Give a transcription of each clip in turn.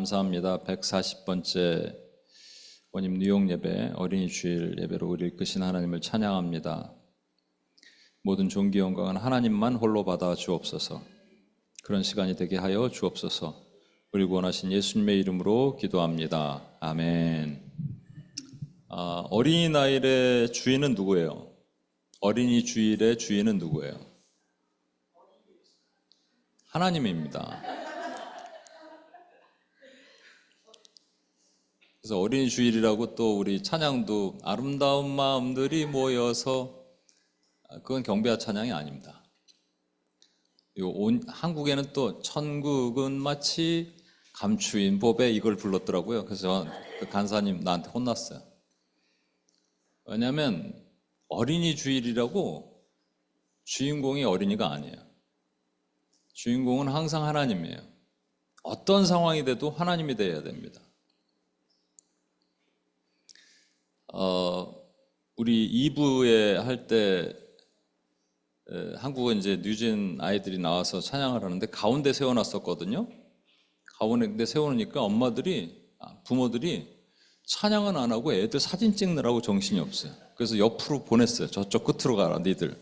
감사합니다. 140번째 원임 뉴욕 예배, 어린이 주일 예배로 우리를 이끄신 하나님을 찬양합니다. 모든 존귀 영광은 하나님만 홀로 받아 주옵소서. 그런 시간이 되게 하여 주옵소서. 우리 구원하신 예수님의 이름으로 기도합니다. 아멘. 어린이날의 주인은 누구예요? 어린이 주일의 주인은 누구예요? 하나님입니다. 그래서 어린이 주일이라고 또 우리 찬양도 아름다운 마음들이 모여서, 그건 경배와 찬양이 아닙니다. 한국에는 또 천국은 마치 감추인 법에 이걸 불렀더라고요. 그래서 그 간사님 나한테 혼났어요. 왜냐하면 어린이 주일이라고 주인공이 어린이가 아니에요. 주인공은 항상 하나님이에요. 어떤 상황이 돼도 하나님이 되어야 됩니다. 우리 2부에 할 때 한국은 이제 뉴진 아이들이 나와서 찬양을 하는데 가운데 세워놨었거든요. 가운데 세워놓으니까 부모들이 찬양은 안 하고 애들 사진 찍느라고 정신이 없어요. 그래서 옆으로 보냈어요. 저쪽 끝으로 가라 니들.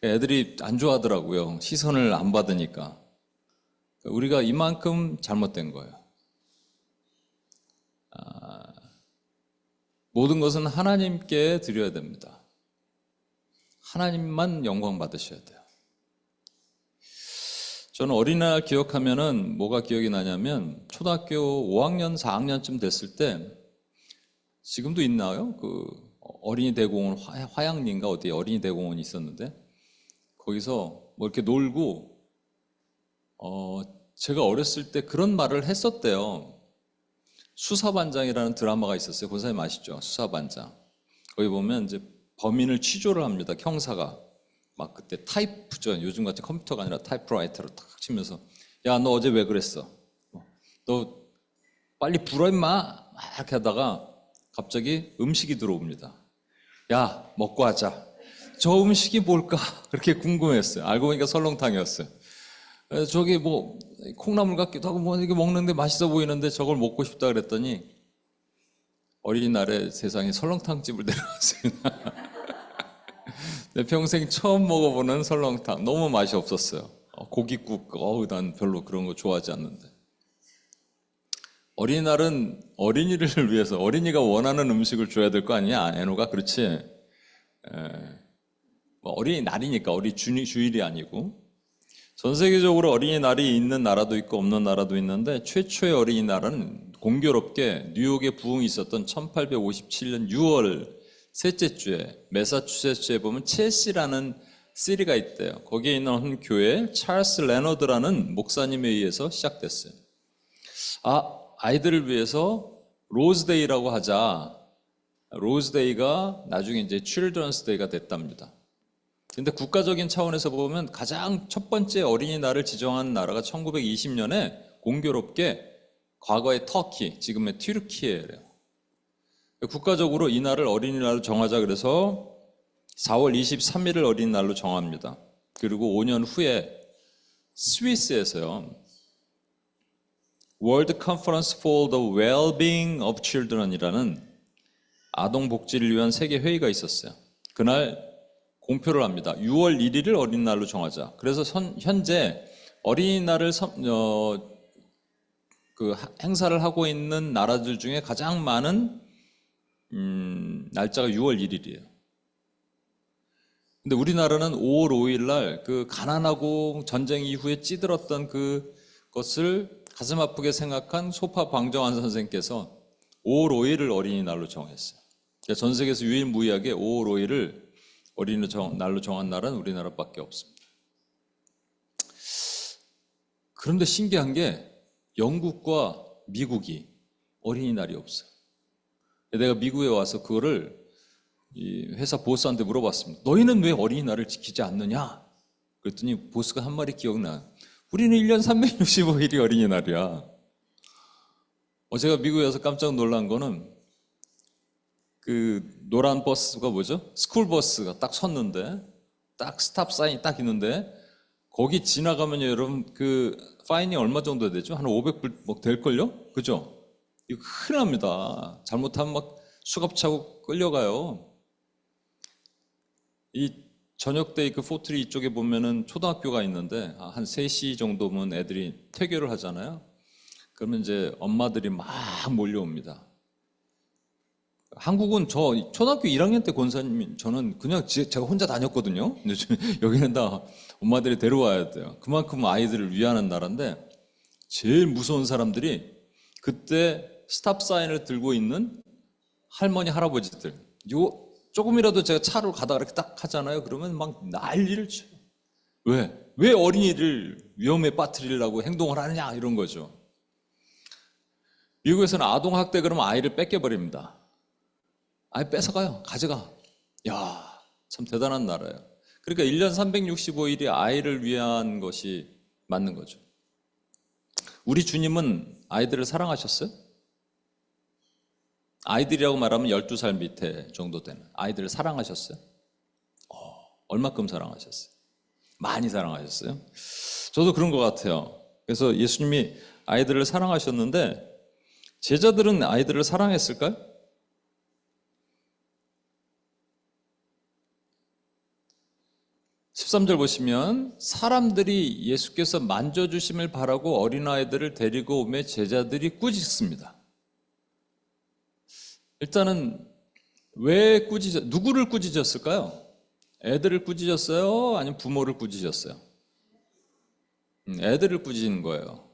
애들이 안 좋아하더라고요. 시선을 안 받으니까. 우리가 이만큼 잘못된 거예요. 모든 것은 하나님께 드려야 됩니다. 하나님만 영광 받으셔야 돼요. 저는 어린이날 기억하면은 뭐가 기억이 나냐면 초등학교 5학년, 4학년쯤 됐을 때, 지금도 있나요? 그 어린이 대공원, 화양리인가 어디에 어린이 대공원이 있었는데 거기서 뭐 이렇게 놀고, 제가 어렸을 때 그런 말을 했었대요. 수사반장이라는 드라마가 있었어요. 고사님 아시죠? 수사반장. 거기 보면 이제 범인을 취조를 합니다. 형사가. 막 그때 타이프죠. 요즘같이 컴퓨터가 아니라 타이프라이터로 탁 치면서, 야, 너 어제 왜 그랬어? 너 빨리 불어 임마! 이렇게 하다가 갑자기 음식이 들어옵니다. 야, 먹고 하자. 저 음식이 뭘까? 그렇게 궁금했어요. 알고 보니까 설렁탕이었어요. 저기 뭐 콩나물 같기도 하고 뭐 이게 먹는데 맛있어 보이는데 저걸 먹고 싶다 그랬더니 어린이날에 세상에 설렁탕집을 데려갔습니다. 내 평생 처음 먹어보는 설렁탕. 너무 맛이 없었어요. 고깃국, 난 별로 그런 거 좋아하지 않는데. 어린이날은 어린이를 위해서 어린이가 원하는 음식을 줘야 될 거 아니냐, 애노가. 그렇지. 어린이날이니까 주일이 아니고. 전 세계적으로 어린이날이 있는 나라도 있고 없는 나라도 있는데, 최초의 어린이날은 공교롭게 뉴욕에 부흥이 있었던 1857년 6월 셋째 주에 매사추세츠에 보면 첼시라는 시리가 있대요. 거기에 있는 한 교회 찰스 레너드라는 목사님에 의해서 시작됐어요. 아이들을 위해서 로즈데이라고 하자. 로즈데이가 나중에 이제 칠드런스 데이가 됐답니다. 근데 국가적인 차원에서 보면 가장 첫 번째 어린이날을 지정한 나라가 1920년에 공교롭게 과거의 터키, 지금의 튀르키예래요. 국가적으로 이 날을 어린이날로 정하자 그래서 4월 23일을 어린이날로 정합니다. 그리고 5년 후에 스위스에서요, World Conference for the Well-being of Children이라는 아동 복지를 위한 세계 회의가 있었어요. 그날 공표를 합니다. 6월 1일을 어린이날로 정하자. 그래서 현재 어린이날을 그 행사를 하고 있는 나라들 중에 가장 많은 날짜가 6월 1일이에요. 근데 우리나라는 5월 5일 날 그 가난하고 전쟁 이후에 찌들었던 그것을 가슴 아프게 생각한 소파 방정환 선생께서 5월 5일을 어린이날로 정했어요. 전 세계에서 유일무이하게 5월 5일을 어린이날로 정한 나라는 우리나라밖에 없습니다. 그런데 신기한 게 영국과 미국이 어린이날이 없어요. 내가 미국에 와서 그거를 이 회사 보스한테 물어봤습니다. 너희는 왜 어린이날을 지키지 않느냐? 그랬더니 보스가 한 말이 기억나요. 우리는 1년 365일이 어린이날이야. 제가 미국에 와서 깜짝 놀란 거는 그 노란 버스가 뭐죠? 스쿨버스가 딱 섰는데 딱 스탑 사인이 딱 있는데 거기 지나가면 여러분 그 파인이 얼마 정도 되죠? 한 500불 뭐 될걸요? 그죠? 이거 큰일 납니다. 잘못하면 막 수갑차고 끌려가요. 이 저녁 때 그 포트리 이쪽에 보면은 초등학교가 있는데 한 3시 정도면 애들이 퇴교를 하잖아요. 그러면 이제 엄마들이 막 몰려옵니다. 한국은 저 초등학교 1학년 때 권사님 저는 그냥 제가 혼자 다녔거든요. 근데 여기는 다 엄마들이 데려와야 돼요. 그만큼 아이들을 위하는 나라인데 제일 무서운 사람들이 그때 스탑 사인을 들고 있는 할머니 할아버지들. 요 조금이라도 제가 차로 가다가 이렇게 딱 하잖아요. 그러면 막 난리를 쳐요. 왜? 왜 어린이를 위험에 빠뜨리려고 행동을 하느냐 이런 거죠. 미국에서는 아동학대 그러면 아이를 뺏겨버립니다. 아이 뺏어가요. 가져가. 야, 참 대단한 나라예요. 그러니까 1년 365일이 아이를 위한 것이 맞는 거죠. 우리 주님은 아이들을 사랑하셨어요? 아이들이라고 말하면 12살 밑에 정도 되는 아이들을 사랑하셨어요? 얼마큼 사랑하셨어요? 많이 사랑하셨어요? 저도 그런 것 같아요. 그래서 예수님이 아이들을 사랑하셨는데 제자들은 아이들을 사랑했을까요? 13절 보시면 사람들이 예수께서 만져주심을 바라고 어린아이들을 데리고 오매 제자들이 꾸짖습니다. 일단은 누구를 꾸짖었을까요? 애들을 꾸짖었어요? 아니면 부모를 꾸짖었어요? 애들을 꾸짖는 거예요.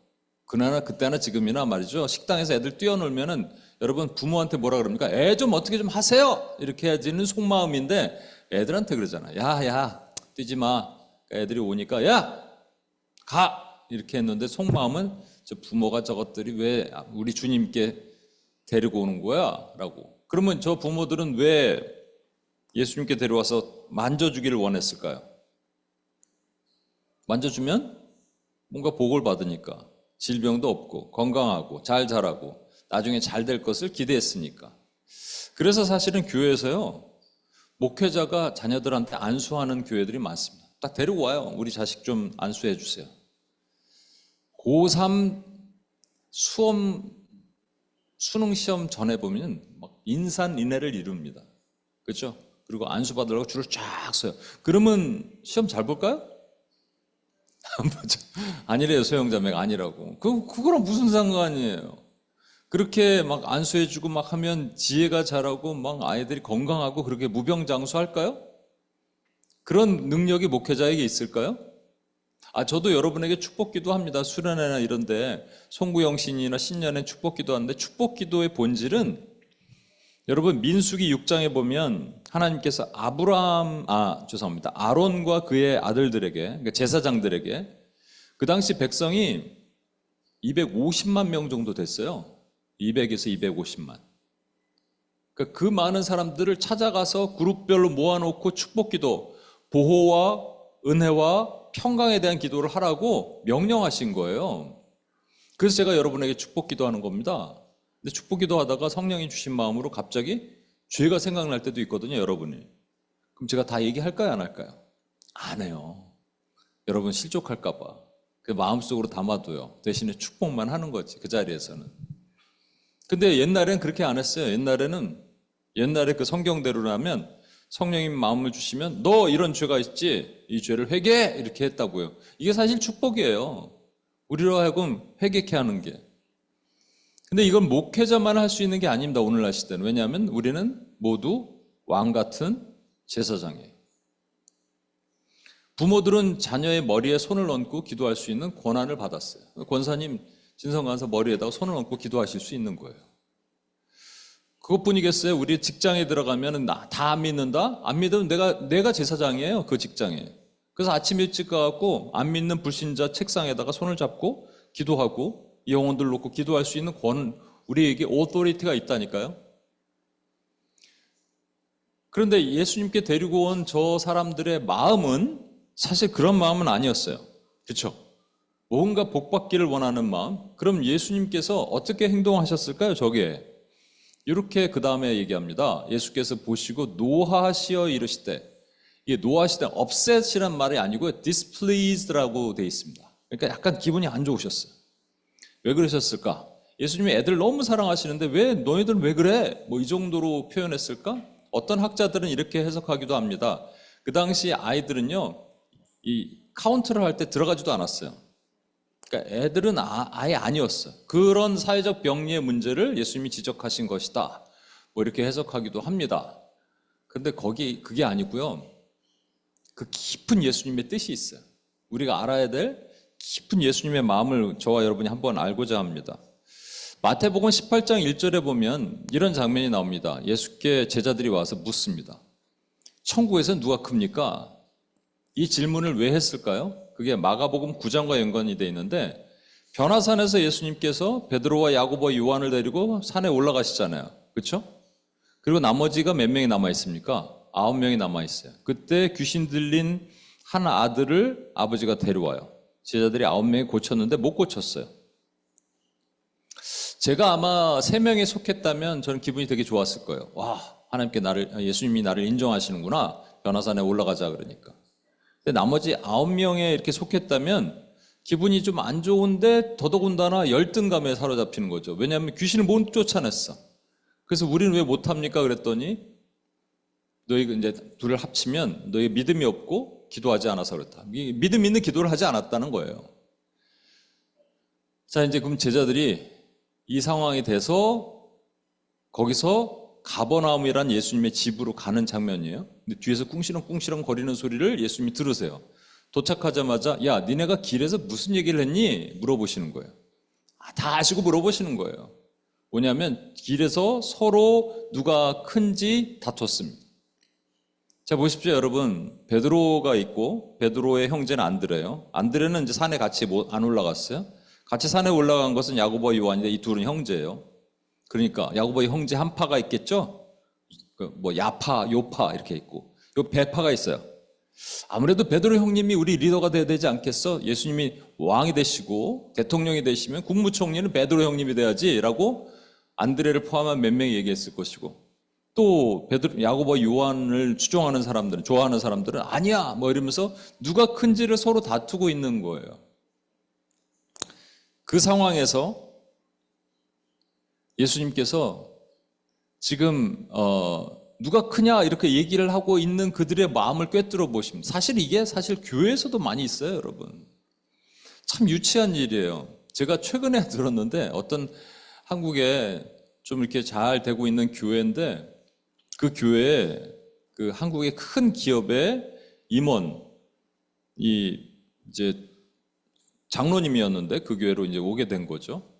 그때나 지금이나 말이죠. 식당에서 애들 뛰어놀면은 여러분 부모한테 뭐라 그럽니까? 애 좀 어떻게 좀 하세요! 이렇게 해야지는 속마음인데 애들한테 그러잖아. 야, 뛰지 마. 애들이 오니까 야! 가! 이렇게 했는데 속마음은 저 부모가 저것들이 왜 우리 주님께 데리고 오는 거야? 라고. 그러면 저 부모들은 왜 예수님께 데려와서 만져주기를 원했을까요? 만져주면 뭔가 복을 받으니까 질병도 없고 건강하고 잘 자라고 나중에 잘 될 것을 기대했으니까. 그래서 사실은 교회에서요 목회자가 자녀들한테 안수하는 교회들이 많습니다. 딱 데리고 와요. 우리 자식 좀 안수해 주세요. 고3 수능 시험 전에 보면 막 인산인해를 이룹니다. 그렇죠? 그리고 안수 받으려고 줄을 쫙 서요. 그러면 시험 잘 볼까요? 안 보죠. 아니래요, 소형자매가 아니라고. 그거랑 무슨 상관이에요? 그렇게 막 안수해주고 막 하면 지혜가 자라고 막 아이들이 건강하고 그렇게 무병장수할까요? 그런 능력이 목회자에게 있을까요? 저도 여러분에게 축복기도 합니다. 수련회나 이런데 송구영신이나 신년에 축복기도 하는데 축복기도의 본질은 여러분 민수기 6장에 보면 하나님께서 아론과 그의 아들들에게 그러니까 제사장들에게 그 당시 백성이 250만 명 정도 됐어요. 200에서 250만. 그러니까 그 많은 사람들을 찾아가서 그룹별로 모아놓고 축복기도 보호와 은혜와 평강에 대한 기도를 하라고 명령하신 거예요. 그래서 제가 여러분에게 축복기도 하는 겁니다. 근데 축복기도 하다가 성령이 주신 마음으로 갑자기 죄가 생각날 때도 있거든요, 여러분이. 그럼 제가 다 얘기할까요, 안 할까요? 안 해요. 여러분 실족할까 봐. 그 마음속으로 담아둬요. 대신에 축복만 하는 거지, 그 자리에서는. 근데 옛날엔 그렇게 안 했어요. 옛날에 그 성경대로라면 성령님 마음을 주시면 너 이런 죄가 있지? 이 죄를 회개해! 이렇게 했다고요. 이게 사실 축복이에요. 우리로 하여금 회개케 하는 게. 근데 이건 목회자만 할 수 있는 게 아닙니다. 오늘날 시대는. 왜냐하면 우리는 모두 왕 같은 제사장이에요. 부모들은 자녀의 머리에 손을 얹고 기도할 수 있는 권한을 받았어요. 권사님, 진성간사 머리에다가 손을 얹고 기도하실 수 있는 거예요. 그것뿐이겠어요? 우리 직장에 들어가면 다 안 믿는다? 안 믿으면 내가 제사장이에요. 그 직장에. 그래서 아침 일찍 가갖고 안 믿는 불신자 책상에다가 손을 잡고 기도하고 영혼들 놓고 기도할 수 있는 우리에게 오토리티가 있다니까요. 그런데 예수님께 데리고 온 저 사람들의 마음은 사실 그런 마음은 아니었어요. 그렇죠? 뭔가 복받기를 원하는 마음. 그럼 예수님께서 어떻게 행동하셨을까요? 저게 이렇게 그 다음에 얘기합니다. 예수께서 보시고 노하시어 이르시되 이게 노아 시대 upset이란 말이 아니고 displeased라고 돼 있습니다. 그러니까 약간 기분이 안 좋으셨어요. 왜 그러셨을까? 예수님이 애들 너무 사랑하시는데 왜 너희들은 왜 그래? 뭐 이 정도로 표현했을까? 어떤 학자들은 이렇게 해석하기도 합니다. 그 당시 아이들은요, 이 카운트를 할 때 들어가지도 않았어요. 그러니까 애들은 아예 아니었어요. 그런 사회적 병리의 문제를 예수님이 지적하신 것이다. 뭐 이렇게 해석하기도 합니다. 근데 그게 아니고요. 그 깊은 예수님의 뜻이 있어요. 우리가 알아야 될 깊은 예수님의 마음을 저와 여러분이 한번 알고자 합니다. 마태복음 18장 1절에 보면 이런 장면이 나옵니다. 예수께 제자들이 와서 묻습니다. 천국에서 누가 큽니까? 이 질문을 왜 했을까요? 그게 마가복음 9장과 연관이 되어 있는데 변화산에서 예수님께서 베드로와 야고보와 요한을 데리고 산에 올라가시잖아요. 그렇죠? 그리고 나머지가 몇 명이 남아 있습니까? 9명이 남아 있어요. 그때 귀신 들린 한 아들을 아버지가 데려와요. 제자들이 9명이 고쳤는데 못 고쳤어요. 제가 아마 3명에 속했다면 저는 기분이 되게 좋았을 거예요. 와, 하나님께 예수님이 나를 인정하시는구나. 변화산에 올라가자 그러니까. 근데 나머지 9명에 이렇게 속했다면 기분이 좀 안 좋은데 더더군다나 열등감에 사로잡히는 거죠. 왜냐하면 귀신을 못 쫓아냈어. 그래서 우리는 왜 못합니까? 그랬더니 너희가 이제 둘을 합치면 너희 믿음이 없고 기도하지 않아서 그렇다. 믿음 있는 기도를 하지 않았다는 거예요. 자, 이제 그럼 제자들이 이 상황이 돼서 거기서 가버나움이란 예수님의 집으로 가는 장면이에요. 근데 뒤에서 꿍시렁꿍시렁 거리는 소리를 예수님이 들으세요. 도착하자마자 야, 니네가 길에서 무슨 얘기를 했니? 물어보시는 거예요. 다 아시고 물어보시는 거예요. 뭐냐면 길에서 서로 누가 큰지 다퉜습니다. 자, 보십시오, 여러분. 베드로가 있고 베드로의 형제는 안드레예요. 안드레는 이제 산에 같이 안 올라갔어요. 같이 산에 올라간 것은 야고보와 요한인데 이 둘은 형제예요. 그러니까 야고보의 형제 한 파가 있겠죠? 뭐 야파, 요파 이렇게 있고 요 배파가 있어요. 아무래도 베드로 형님이 우리 리더가 돼야 되지 않겠어? 예수님이 왕이 되시고 대통령이 되시면 국무총리는 베드로 형님이 돼야지라고 안드레를 포함한 몇 명이 얘기했을 것이고 또 야고보와 요한을 추종하는 사람들은 좋아하는 사람들은 아니야 뭐 이러면서 누가 큰지를 서로 다투고 있는 거예요. 그 상황에서 예수님께서 지금 누가 크냐 이렇게 얘기를 하고 있는 그들의 마음을 꿰뚫어 보십니다. 이게 교회에서도 많이 있어요, 여러분. 참 유치한 일이에요. 제가 최근에 들었는데 어떤 한국에 좀 이렇게 잘 되고 있는 교회인데 그 교회에 그 한국의 큰 기업의 임원이 이제 장로님이었는데 그 교회로 이제 오게 된 거죠.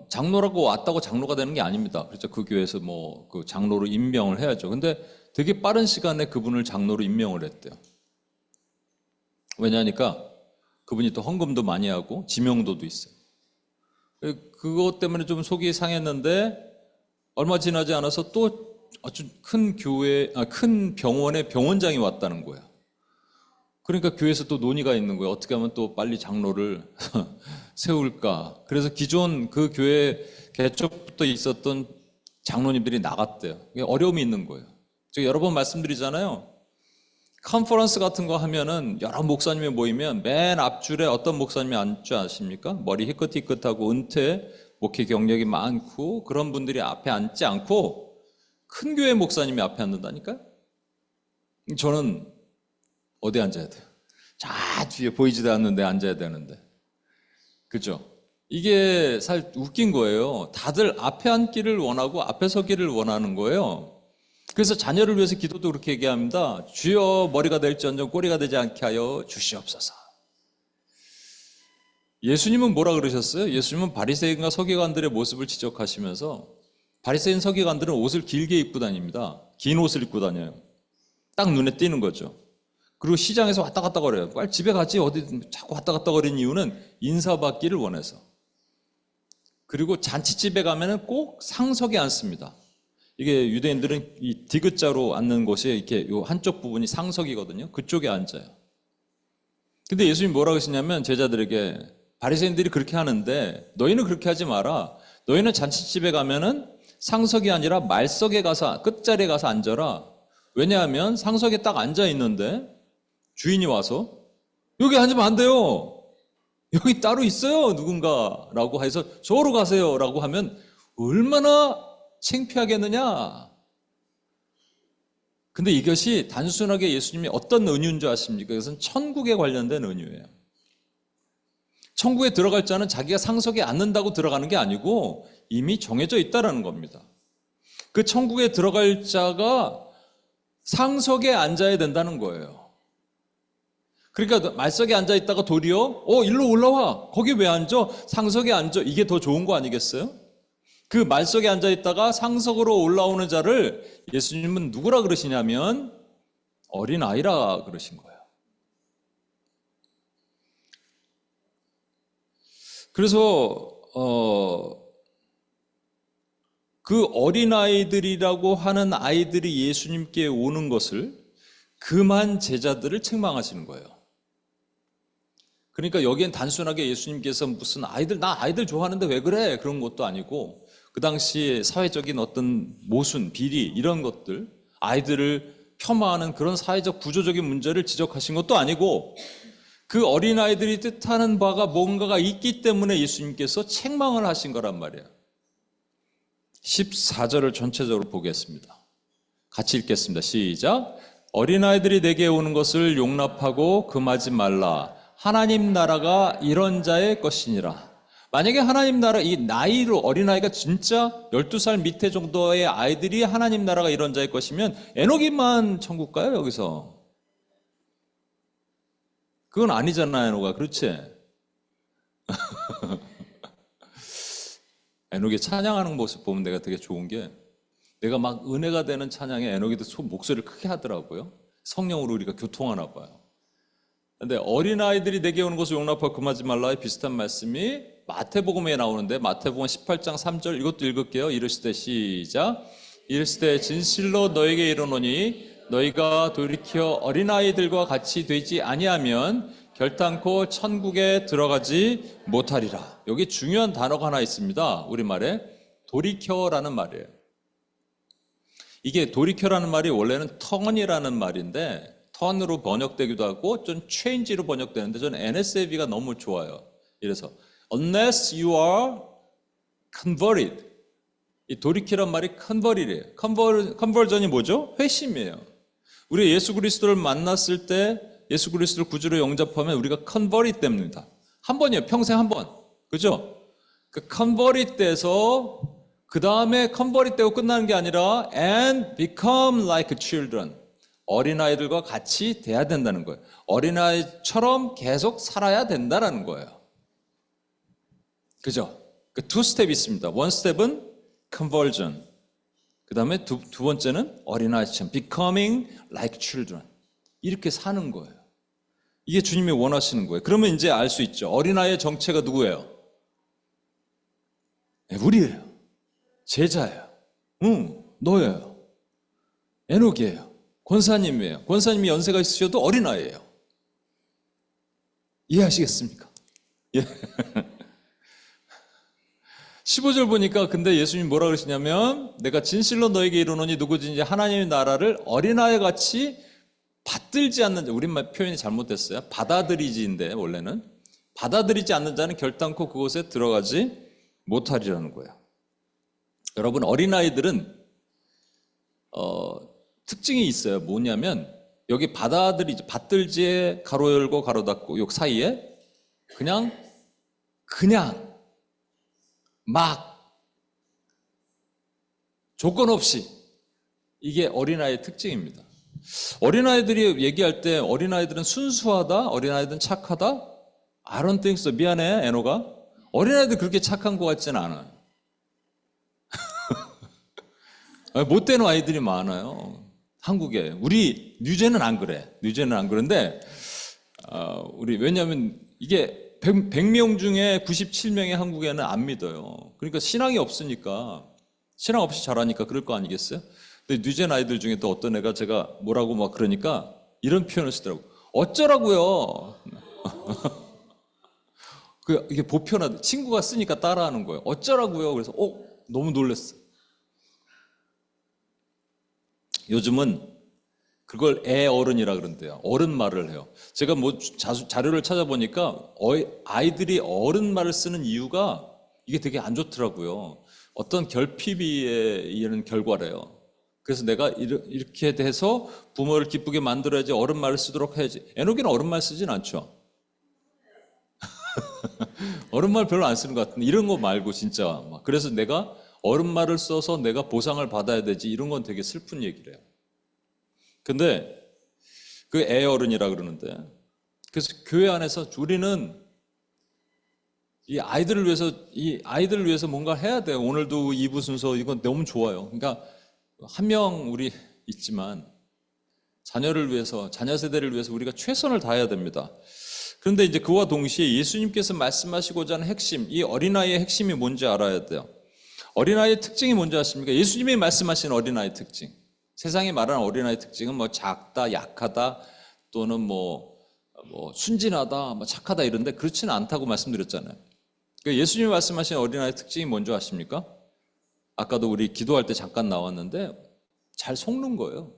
장로라고 왔다고 장로가 되는 게 아닙니다. 그렇죠. 그 교회에서 뭐 그 장로로 임명을 해야죠. 근데 되게 빠른 시간에 그분을 장로로 임명을 했대요. 왜냐하니까 그분이 또 헌금도 많이 하고 지명도도 있어요. 그것 때문에 좀 속이 상했는데 얼마 지나지 않아서 또 아주 큰 병원에 병원장이 왔다는 거예요. 그러니까 교회에서 또 논의가 있는 거예요. 어떻게 하면 또 빨리 장로를 세울까. 그래서 기존 그 교회 개척부터 있었던 장로님들이 나갔대요. 이게 어려움이 있는 거예요. 제가 여러 번 말씀드리잖아요. 컨퍼런스 같은 거 하면은 여러 목사님이 모이면 맨 앞줄에 어떤 목사님이 앉지 아십니까? 머리 희끗희끗하고 은퇴, 목회 경력이 많고 그런 분들이 앞에 앉지 않고 큰 교회 목사님이 앞에 앉는다니까요? 저는 어디 앉아야 돼요? 저 뒤에 보이지도 않는데 앉아야 되는데. 그죠? 이게 웃긴 거예요. 다들 앞에 앉기를 원하고 앞에 서기를 원하는 거예요. 그래서 자녀를 위해서 기도도 그렇게 얘기합니다. 주여 머리가 될지언정 꼬리가 되지 않게 하여 주시옵소서. 예수님은 뭐라 그러셨어요? 예수님은 바리새인과 서기관들의 모습을 지적하시면서 바리새인 서기관들은 옷을 길게 입고 다닙니다. 긴 옷을 입고 다녀요. 딱 눈에 띄는 거죠. 그리고 시장에서 왔다 갔다 거려요. 빨리 집에 가지 어디 자꾸 왔다 갔다 거리는 이유는 인사받기를 원해서. 그리고 잔치집에 가면은 꼭 상석에 앉습니다. 이게 유대인들은 이 디귿자로 앉는 곳이 이렇게 요 한쪽 부분이 상석이거든요. 그쪽에 앉아요. 근데 예수님이 뭐라 그러시냐면 제자들에게 바리새인들이 그렇게 하는데 너희는 그렇게 하지 마라. 너희는 잔치집에 가면은 상석이 아니라 말석에 가서 끝자리에 가서 앉아라. 왜냐하면 상석에 딱 앉아 있는데 주인이 와서 여기 앉으면 안 돼요. 여기 따로 있어요. 누군가라고 해서 저로 가세요라고 하면 얼마나 창피하겠느냐. 근데 이것이 단순하게 예수님이 어떤 은유인 줄 아십니까? 이것은 천국에 관련된 은유예요. 천국에 들어갈 자는 자기가 상석에 앉는다고 들어가는 게 아니고 이미 정해져 있다는 겁니다. 그 천국에 들어갈 자가 상석에 앉아야 된다는 거예요. 그러니까 말석에 앉아 있다가 도리어 일로 올라와. 거기 왜 앉아? 상석에 앉아. 이게 더 좋은 거 아니겠어요? 그 말석에 앉아 있다가 상석으로 올라오는 자를 예수님은 누구라 그러시냐면 어린아이라 그러신 거예요. 그래서 그 어린아이들이라고 하는 아이들이 예수님께 오는 것을 금한 제자들을 책망하시는 거예요. 그러니까 여기엔 단순하게 예수님께서 무슨 나 아이들 좋아하는데 왜 그래? 그런 것도 아니고 그 당시 사회적인 어떤 모순, 비리 이런 것들, 아이들을 폄하하는 그런 사회적 구조적인 문제를 지적하신 것도 아니고 그 어린아이들이 뜻하는 바가 뭔가가 있기 때문에 예수님께서 책망을 하신 거란 말이에요. 14절을 전체적으로 보겠습니다. 같이 읽겠습니다. 시작. 어린아이들이 내게 오는 것을 용납하고 금하지 말라. 하나님 나라가 이런 자의 것이니라. 만약에 하나님 나라, 이 나이로 어린아이가 진짜 12살 밑에 정도의 아이들이 하나님 나라가 이런 자의 것이면 에녹이만 천국 가요, 여기서? 그건 아니잖아, 에녹아. 그렇지? 에녹이 찬양하는 모습 보면 내가 되게 좋은 게 내가 막 은혜가 되는 찬양에 에녹이도 목소리를 크게 하더라고요. 성령으로 우리가 교통하나 봐요. 근데 어린아이들이 내게 오는 것을 용납하고 금하지 말라의 비슷한 말씀이 마태복음에 나오는데 마태복음 18장 3절 이것도 읽을게요. 이르시되 시작. 이르시되 진실로 너에게 이르노니 너희가 돌이켜 어린아이들과 같이 되지 아니하면 결단코 천국에 들어가지 못하리라. 여기 중요한 단어가 하나 있습니다. 우리말에 돌이켜라는 말이에요. 이게 돌이켜라는 말이 원래는 턴이라는 말인데 턴으로 번역되기도 하고 좀 change로 번역되는데 저는 NSAB가 너무 좋아요. 이래서 unless you are converted. 이 돌이키란 말이 convert이래요. conversion이 뭐죠? 회심이에요. 우리 예수 그리스도를 만났을 때 예수 그리스도를 구주로 영접하면 우리가 converted 됩니다. 한 번이에요. 평생 한 번. 그죠? 그 converted 돼서 그 다음에 converted 되고 끝나는 게 아니라 and become like children. 어린아이들과 같이 돼야 된다는 거예요. 어린아이처럼 계속 살아야 된다는 거예요. 그죠? 그 두 스텝이 있습니다. 원 스텝은 conversion. 그 다음에 두 번째는 어린아이처럼 becoming like children. 이렇게 사는 거예요. 이게 주님이 원하시는 거예요. 그러면 이제 알 수 있죠. 어린아이의 정체가 누구예요? 우리예요. 제자예요. 너예요. 에녹이에요. 권사님이에요. 권사님이 연세가 있으셔도 어린아이예요. 이해하시겠습니까? 예. 15절 보니까 근데 예수님이 뭐라 그러시냐면 내가 진실로 너에게 이르노니 누구든지 하나님의 나라를 어린아이 같이 받들지 않는 자, 우리말 표현이 잘못됐어요. 받아들이지인데 원래는 받아들이지 않는 자는 결단코 그곳에 들어가지 못하리라는 거예요. 여러분 어린아이들은 특징이 있어요. 뭐냐면 여기 받들지에 가로 열고 가로 닫고 요 사이에 그냥 막 조건 없이 이게 어린아이의 특징입니다. 어린아이들이 얘기할 때 어린아이들은 순수하다, 어린아이들은 착하다. I don't think so. 미안해, 에녹아. 어린아이들 그렇게 착한 것 같지는 않아요. 못된 아이들이 많아요. 한국에. 우리 뉴제는 안 그래. 뉴제는 안 그런데 우리 왜냐하면 이게 100명 중에 97명이 한국에는 안 믿어요. 그러니까 신앙이 없으니까 신앙 없이 자라니까 그럴 거 아니겠어요? 근데 뉴젠 아이들 중에 또 어떤 애가 제가 뭐라고 막 그러니까 이런 표현을 쓰더라고. 어쩌라고요? 이게 보편화돼. 친구가 쓰니까 따라하는 거예요. 어쩌라고요? 그래서 너무 놀랐어. 요즘은 그걸 애 어른이라 그런대요. 어른 말을 해요. 제가 뭐 자료를 찾아보니까 아이들이 어른 말을 쓰는 이유가 이게 되게 안 좋더라고요. 어떤 결핍에 의한 결과래요. 그래서 내가 이렇게 돼서 부모를 기쁘게 만들어야지 어른 말을 쓰도록 해야지. 에녹이는 어른 말 쓰진 않죠. 어른 말 별로 안 쓰는 것 같은데 이런 거 말고 진짜 그래서 내가 어른 말을 써서 내가 보상을 받아야 되지 이런 건 되게 슬픈 얘기래요. 근데 그 애 어른이라 그러는데 그래서 교회 안에서 우리는 이 아이들을 위해서 뭔가 해야 돼요. 오늘도 2부 순서 이건 너무 좋아요. 그러니까 한 명 우리 있지만 자녀를 위해서 자녀 세대를 위해서 우리가 최선을 다해야 됩니다. 그런데 이제 그와 동시에 예수님께서 말씀하시고자 하는 핵심, 이 어린아이의 핵심이 뭔지 알아야 돼요. 어린아이의 특징이 뭔지 아십니까? 예수님이 말씀하신 어린아이의 특징. 세상이 말하는 어린아이의 특징은 뭐 작다, 약하다, 또는 뭐 순진하다, 뭐 착하다 이런데 그렇지는 않다고 말씀드렸잖아요. 그러니까 예수님이 말씀하신 어린아이의 특징이 뭔지 아십니까? 아까도 우리 기도할 때 잠깐 나왔는데 잘 속는 거예요.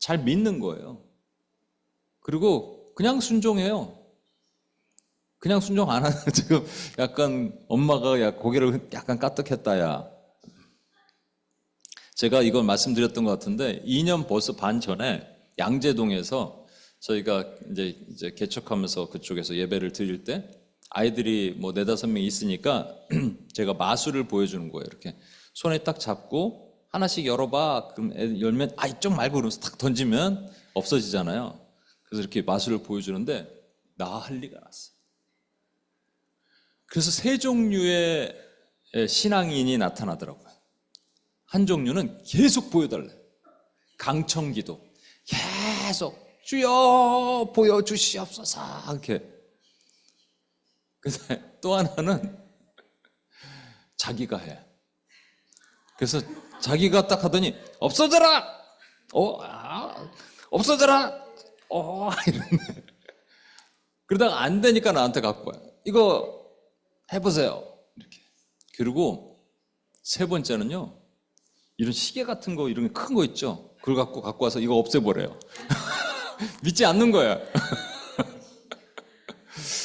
잘 믿는 거예요. 그리고 그냥 순종해요. 그냥 순종 안 하는 지금 약간 엄마가 고개를 약간 까뜩했다 야. 제가 이걸 말씀드렸던 것 같은데 2년 벌써 반 전에 양재동에서 저희가 이제 개척하면서 그쪽에서 예배를 드릴 때 아이들이 뭐 4-5명 있으니까 제가 마술을 보여주는 거예요. 이렇게 손에 딱 잡고 하나씩 열어봐. 그럼 애들 열면 이쪽 말고 그러면서 탁 던지면 없어지잖아요. 그래서 이렇게 마술을 보여주는데 나 할 리가 났어. 그래서 3종류의 신앙인이 나타나더라고요. 한 종류는 계속 보여달래. 강청기도 계속 주여 보여주시옵소서 이렇게. 근데 또 하나는 자기가 해. 그래서 자기가 딱 하더니 없어져라! 없어져라! 이러네. 그러다가 안 되니까 나한테 갖고 와요. 이거 해보세요. 이렇게. 그리고 3번째는요. 이런 시계 같은 거, 이런 큰 거 있죠? 그걸 갖고 와서 이거 없애버려요. 믿지 않는 거야.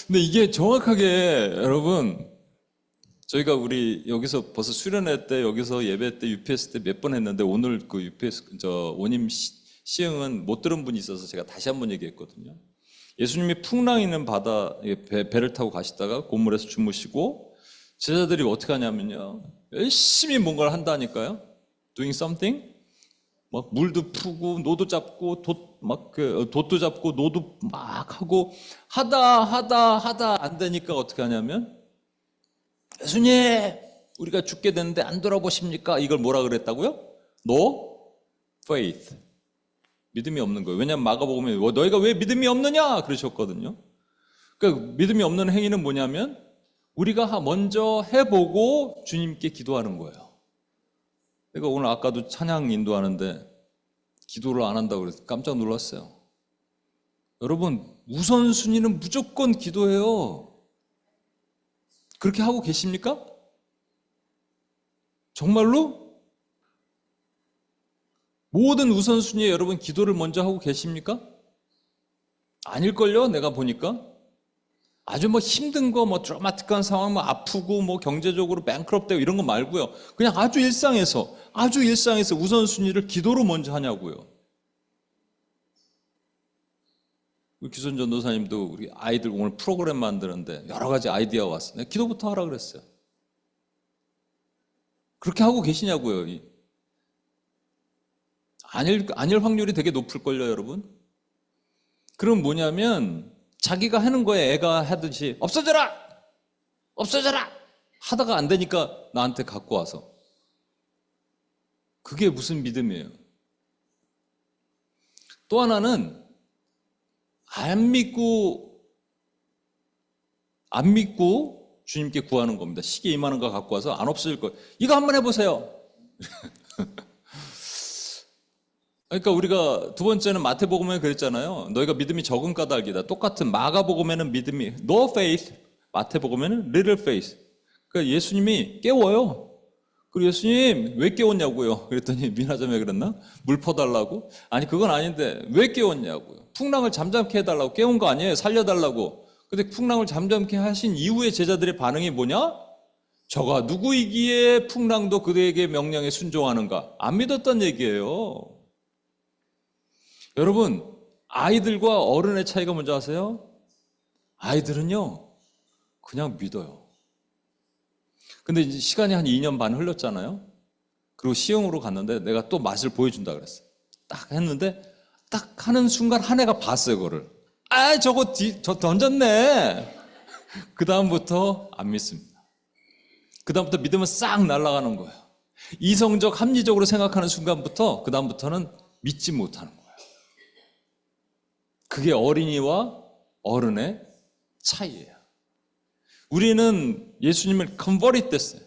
근데 이게 정확하게 여러분, 저희가 우리 여기서 벌써 수련회 때, 여기서 예배 때, UPS 때 몇 번 했는데 오늘 그 UPS, 원임 시흥은 못 들은 분이 있어서 제가 다시 한번 얘기했거든요. 예수님이 풍랑 있는 바다, 배를 타고 가시다가 고물에서 주무시고 제자들이 어떻게 하냐면요. 열심히 뭔가를 한다니까요. doing something. 막 물도 푸고 노도 잡고 돛도 잡고 노도 막 하고 하다 안 되니까 어떻게 하냐면 예수님 우리가 죽게 되는데 안 돌아보십니까? 이걸 뭐라 그랬다고요? No faith. 믿음이 없는 거예요. 왜냐하면 마가복음에 너희가 왜 믿음이 없느냐 그러셨거든요. 그러니까 믿음이 없는 행위는 뭐냐면 우리가 먼저 해보고 주님께 기도하는 거예요. 그러니까 오늘 아까도 찬양 인도하는데 기도를 안 한다고 그래서 깜짝 놀랐어요. 여러분 우선순위는 무조건 기도해요. 그렇게 하고 계십니까? 정말로? 모든 우선순위에 여러분 기도를 먼저 하고 계십니까? 아닐걸요? 내가 보니까 아주 힘든 거 드라마틱한 상황 아프고 경제적으로 뱅크럽되고 이런 거 말고요. 그냥 아주 일상에서 우선순위를 기도로 먼저 하냐고요. 우리 기선 전도사님도 우리 아이들 오늘 프로그램 만드는데 여러 가지 아이디어가 왔어요. 내가 기도부터 하라 그랬어요. 그렇게 하고 계시냐고요. 아닐 확률이 되게 높을걸요, 여러분. 그럼 뭐냐면 자기가 하는 거에 애가 하듯이 없어져라! 하다가 안 되니까 나한테 갖고 와서. 그게 무슨 믿음이에요? 또 하나는 안 믿고 주님께 구하는 겁니다. 시계 이만한 거 갖고 와서 안 없어질 거예요. 이거 한번 해보세요. 그러니까 우리가 두 번째는 마태복음에 그랬잖아요. 너희가 믿음이 적은 까닭이다. 똑같은 마가복음에는 믿음이 no faith, 마태복음에는 little faith. 그러니까 예수님이 깨워요. 그리고 예수님 왜 깨웠냐고요? 그랬더니 미나자매 그랬나? 물 퍼달라고? 아니 그건 아닌데 왜 깨웠냐고요? 풍랑을 잠잠케 해달라고 깨운 거 아니에요? 살려달라고. 근데 풍랑을 잠잠케 하신 이후에 제자들의 반응이 뭐냐? 저가 누구이기에 풍랑도 그대에게 명령에 순종하는가? 안 믿었단 얘기예요. 여러분, 아이들과 어른의 차이가 뭔지 아세요? 아이들은요 그냥 믿어요. 근데 이제 시간이 한 2년 반 흘렀잖아요. 그리고 시흥으로 갔는데 내가 또 맛을 보여준다 그랬어요. 딱 했는데 딱 하는 순간 한 애가 봤어요, 그거를. 아, 저 던졌네. 그 다음부터 안 믿습니다. 그 다음부터 믿으면 싹 날아가는 거예요. 이성적, 합리적으로 생각하는 순간부터 그 다음부터는 믿지 못하는 거예요. 그게 어린이와 어른의 차이예요. 우리는 예수님을 convert 됐어요.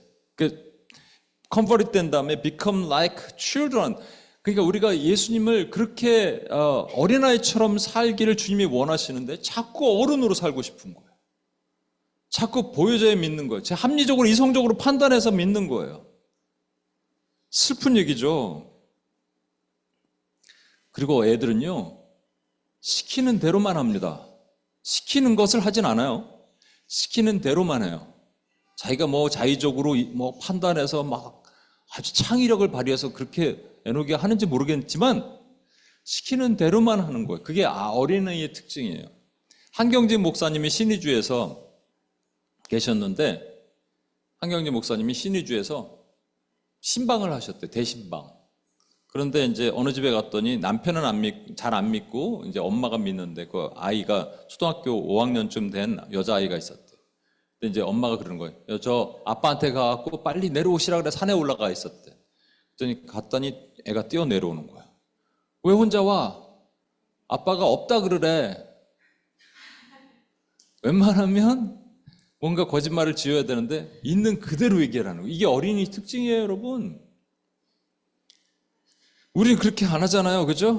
convert 된 다음에 become like children. 그러니까 우리가 예수님을 그렇게 어린아이처럼 살기를 주님이 원하시는데 자꾸 어른으로 살고 싶은 거예요. 자꾸 보여져야 믿는 거예요. 제 합리적으로 이성적으로 판단해서 믿는 거예요. 슬픈 얘기죠. 그리고 애들은요 시키는 대로만 합니다. 시키는 것을 하진 않아요. 시키는 대로만 해요. 자기가 뭐 자의적으로 뭐 판단해서 막 아주 창의력을 발휘해서 그렇게 애노게 하는지 모르겠지만 시키는 대로만 하는 거예요. 그게 어린아이의 특징이에요. 한경진 목사님이 신의주에서 계셨는데 한경진 목사님이 신의주에서 신방을 하셨대요. 대신방. 그런데 이제 어느 집에 갔더니 남편은 잘 안 믿고 이제 엄마가 믿는데 그 아이가 초등학교 5학년쯤 된 여자아이가 있었대요. 근데 이제 엄마가 그러는 거예요. 저 아빠한테 가갖고 빨리 내려오시라 그래. 산에 올라가 있었대. 그랬더니 갔더니 애가 뛰어 내려오는 거야. 왜 혼자 와? 아빠가 없다 그러래. 웬만하면 뭔가 거짓말을 지어야 되는데 있는 그대로 얘기하라는 거예요. 이게 어린이 특징이에요, 여러분. 우리는 그렇게 안 하잖아요, 그죠?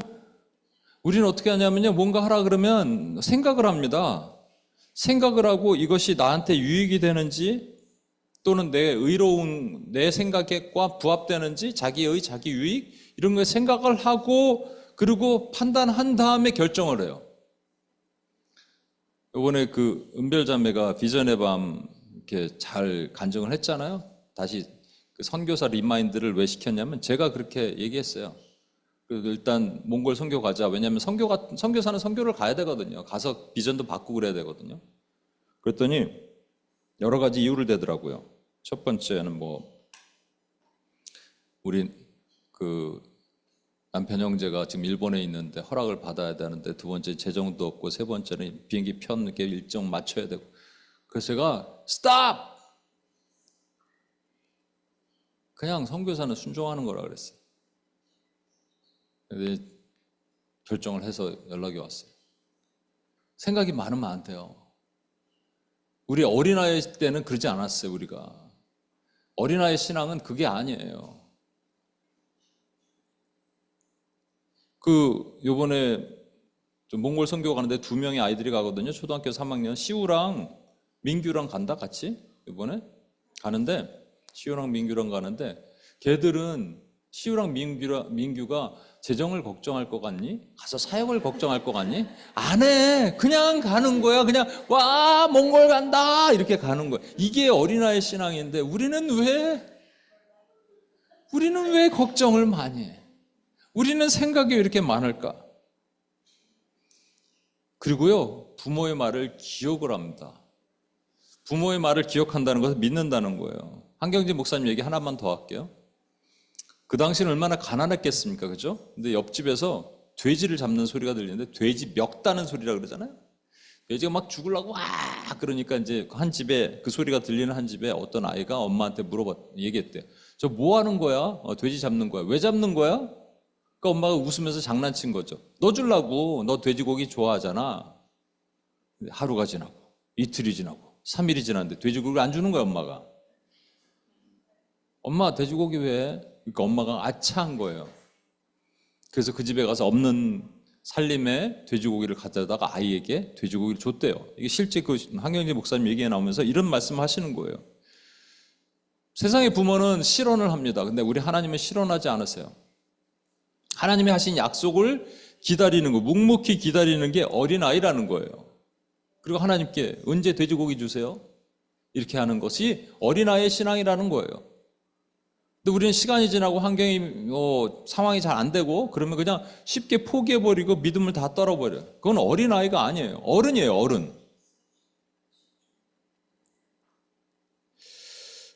우리는 어떻게 하냐면요, 뭔가 하라 그러면 생각을 합니다. 생각을 하고 이것이 나한테 유익이 되는지 또는 내 생각과 부합되는지 자기의 자기 유익 이런 걸 생각을 하고 그리고 판단한 다음에 결정을 해요. 이번에 그 은별자매가 비전의 밤 이렇게 잘 간증을 했잖아요. 다시 그 선교사 리마인드를 왜 시켰냐면 제가 그렇게 얘기했어요. 일단 몽골 선교 가자. 왜냐하면 선교사는 선교를 가야 되거든요. 가서 비전도 받고 그래야 되거든요. 그랬더니 여러 가지 이유를 대더라고요. 첫 번째는 우리 그 남편 형제가 지금 일본에 있는데 허락을 받아야 되는데, 두 번째 재정도 없고, 세 번째는 비행기 편 이렇게 일정 맞춰야 되고. 그래서 제가 스탑! 그냥 선교사는 순종하는 거라 그랬어요. 근데 결정을 해서 연락이 왔어요. 생각이 많으면 안 돼요. 우리 어린아이 때는 그러지 않았어요. 우리가 어린아이 신앙은 그게 아니에요. 요번에 몽골 선교 가는데 2명의 아이들이 가거든요. 초등학교 3학년 시우랑 민규랑 간다 같이. 이번에 가는데 시우랑 민규랑 가는데 걔들은 시우랑 민규가 재정을 걱정할 것 같니? 가서 사역을 걱정할 것 같니? 안 해. 그냥 가는 거야. 그냥 와 몽골 간다 이렇게 가는 거야. 이게 어린아이 신앙인데 우리는 왜 걱정을 많이 해? 우리는 생각이 왜 이렇게 많을까? 그리고요, 부모의 말을 기억을 합니다. 부모의 말을 기억한다는 것은 믿는다는 거예요. 한경진 목사님 얘기 하나만 더 할게요. 그 당시는 얼마나 가난했겠습니까? 그죠? 근데 옆집에서 돼지를 잡는 소리가 들리는데 돼지 멱다는 소리라 그러잖아요. 돼지가 막 죽으려고 와 그러니까 이제 한 집에 그 소리가 들리는 한 집에 어떤 아이가 엄마한테 얘기했대요. 저 뭐 하는 거야? 돼지 잡는 거야. 왜 잡는 거야? 그러니까 엄마가 웃으면서 장난친 거죠. 너 주려고. 너 돼지고기 좋아하잖아. 하루가 지나고 이틀이 지나고 3일이 지났는데 돼지고기를 안 주는 거야 엄마가. 엄마 돼지고기 왜? 그러니까 엄마가 아차한 거예요. 그래서 그 집에 가서 없는 살림에 돼지고기를 가져다가 아이에게 돼지고기를 줬대요. 이게 실제 그 한경재 목사님 얘기가 나오면서 이런 말씀을 하시는 거예요. 세상의 부모는 실언을 합니다. 근데 우리 하나님은 실언하지 않으세요. 하나님이 하신 약속을 기다리는 거, 묵묵히 기다리는 게 어린아이라는 거예요. 그리고 하나님께 언제 돼지고기 주세요? 이렇게 하는 것이 어린아이의 신앙이라는 거예요. 근데 우리는 시간이 지나고 환경이 상황이 잘 안 되고 그러면 그냥 쉽게 포기해버리고 믿음을 다 떨어버려요. 그건 어린아이가 아니에요. 어른이에요, 어른.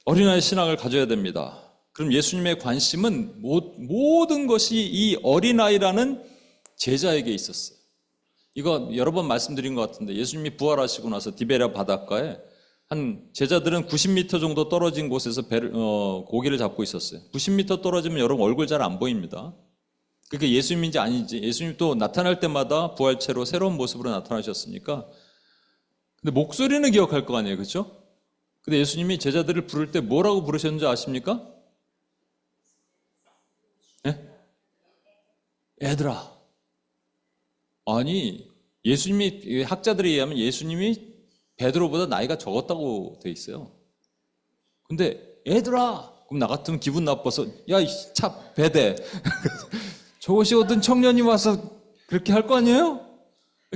어린아이의 신앙을 가져야 됩니다. 그럼 예수님의 관심은 모든 것이 이 어린아이라는 제자에게 있었어요. 이거 여러 번 말씀드린 것 같은데 예수님이 부활하시고 나서 디베랴 바닷가에 한 제자들은 90m 정도 떨어진 곳에서 고기를 잡고 있었어요. 90m 떨어지면 여러분 얼굴 잘 안 보입니다. 그게 예수님인지 아닌지, 예수님 또 나타날 때마다 부활체로 새로운 모습으로 나타나셨으니까. 근데 목소리는 기억할 거 아니에요, 그렇죠? 근데 예수님이 제자들을 부를 때 뭐라고 부르셨는지 아십니까? 예? 얘들아. 아니, 예수님이, 학자들에 의하면 예수님이 베드로보다 나이가 적었다고 돼 있어요. 근데 얘들아, 그럼 나 같으면 기분 나빠서 야, 이 차 배대. 저것이 어떤 청년이 와서 그렇게 할 거 아니에요?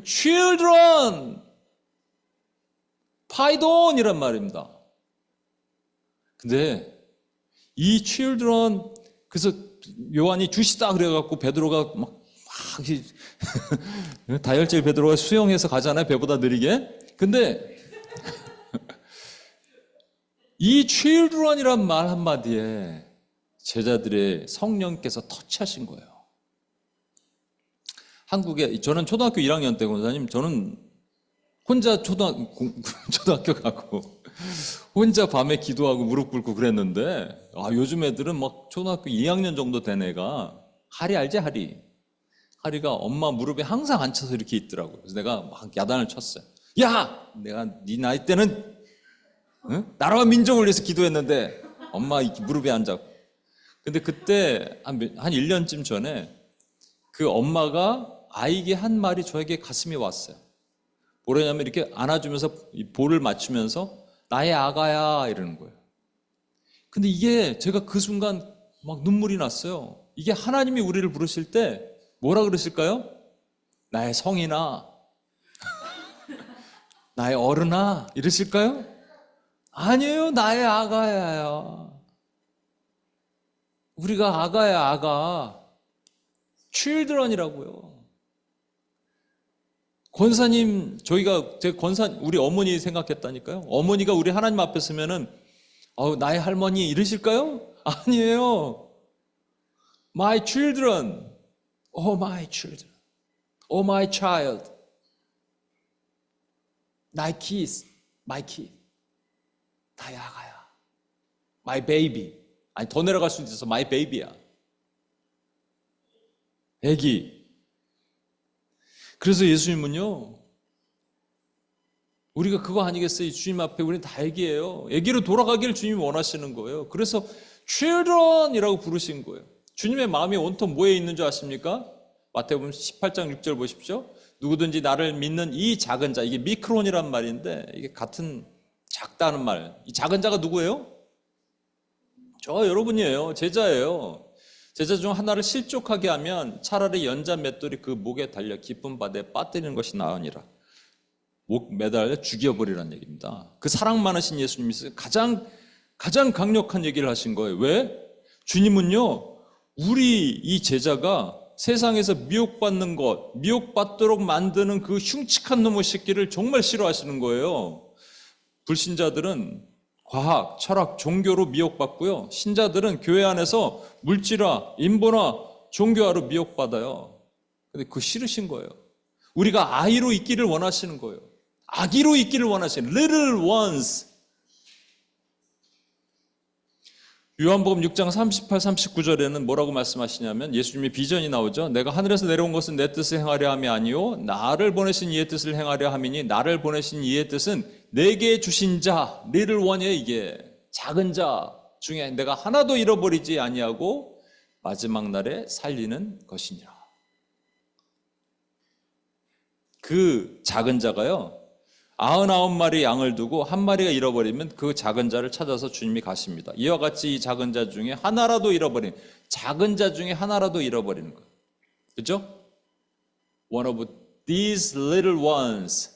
Children, 파이돈이란 말입니다. 근데 이 children, 그래서 요한이 주시다 그래갖고 베드로가 막 다혈질 베드로가 수영해서 가잖아요, 배보다 느리게. 근데 이 children이란 말 한마디에 제자들의 성령께서 터치하신 거예요. 한국에, 저는 초등학교 1학년 때, 권사님, 저는 혼자 초등학교 가고 혼자 밤에 기도하고 무릎 꿇고 그랬는데, 요즘 애들은 막 초등학교 2학년 정도 된 애가, 하리 알지, 하리? 하리가 엄마 무릎에 항상 앉혀서 이렇게 있더라고요. 그래서 내가 막 야단을 쳤어요. 야! 내가 네 나이 때는 나라와 민족을 위해서 기도했는데 엄마 무릎에 앉아. 근데 그때 한 1년쯤 전에 그 엄마가 아이에게 한 말이 저에게 가슴이 왔어요. 뭐냐면 이렇게 안아주면서 볼을 맞추면서 나의 아가야 이러는 거예요. 근데 이게 제가 그 순간 막 눈물이 났어요. 이게 하나님이 우리를 부르실 때 뭐라 그러실까요? 나의 성이나 나의 어른아 이러실까요? 아니에요. 나의 아가야야. 우리가 아가야, 아가. children이라고요. 권사님, 우리 어머니 생각했다니까요. 어머니가 우리 하나님 앞에 서면은, 나의 할머니 이러실까요? 아니에요. My children. Oh, my children. Oh, my child. 나의 kids. My kid. 나의 아가야. My baby. 아니, 더 내려갈 수도 있어서 my baby야. 애기. 그래서 예수님은요, 우리가 그거 아니겠어요? 주님 앞에 우리는 다 애기예요. 애기로 돌아가기를 주님이 원하시는 거예요. 그래서 children이라고 부르신 거예요. 주님의 마음이 온통 뭐에 있는 줄 아십니까? 마태복음 18장 6절 보십시오. 누구든지 나를 믿는 이 작은 자, 이게 미크론이란 말인데 이게 같은 작다는 말. 이 작은 자가 누구예요? 저 여러분이에요. 제자예요. 제자 중 하나를 실족하게 하면 차라리 연자 맷돌이 그 목에 달려 깊은 바다에 빠뜨리는 것이 나으니라. 목 매달려 죽여버리라는 얘기입니다. 그 사랑 많으신 예수님이 가장 강력한 얘기를 하신 거예요. 왜? 주님은요, 우리 이 제자가 세상에서 미혹받는 것, 미혹받도록 만드는 그 흉측한 놈의 새끼를 정말 싫어하시는 거예요. 불신자들은 과학, 철학, 종교로 미혹받고요. 신자들은 교회 안에서 물질화, 인본화, 종교화로 미혹받아요. 근데 그거 싫으신 거예요. 우리가 아이로 있기를 원하시는 거예요. 아기로 있기를 원하시는 little ones. 요한복음 6장 38, 39절에는 뭐라고 말씀하시냐면 예수님의 비전이 나오죠. 내가 하늘에서 내려온 것은 내 뜻을 행하려 함이 아니요 나를 보내신 이의 뜻을 행하려 함이니 나를 보내신 이의 뜻은 내게 주신 자, little one이에요. 이게 작은 자 중에 내가 하나도 잃어버리지 아니하고 마지막 날에 살리는 것이니라. 그 작은 자가요, 99마리 양을 두고 한 마리가 잃어버리면 그 작은 자를 찾아서 주님이 가십니다. 이와 같이 이 작은 자 중에 하나라도 잃어버리는, 작은 자 중에 하나라도 잃어버리는 거예요. 그렇죠? One of these little ones.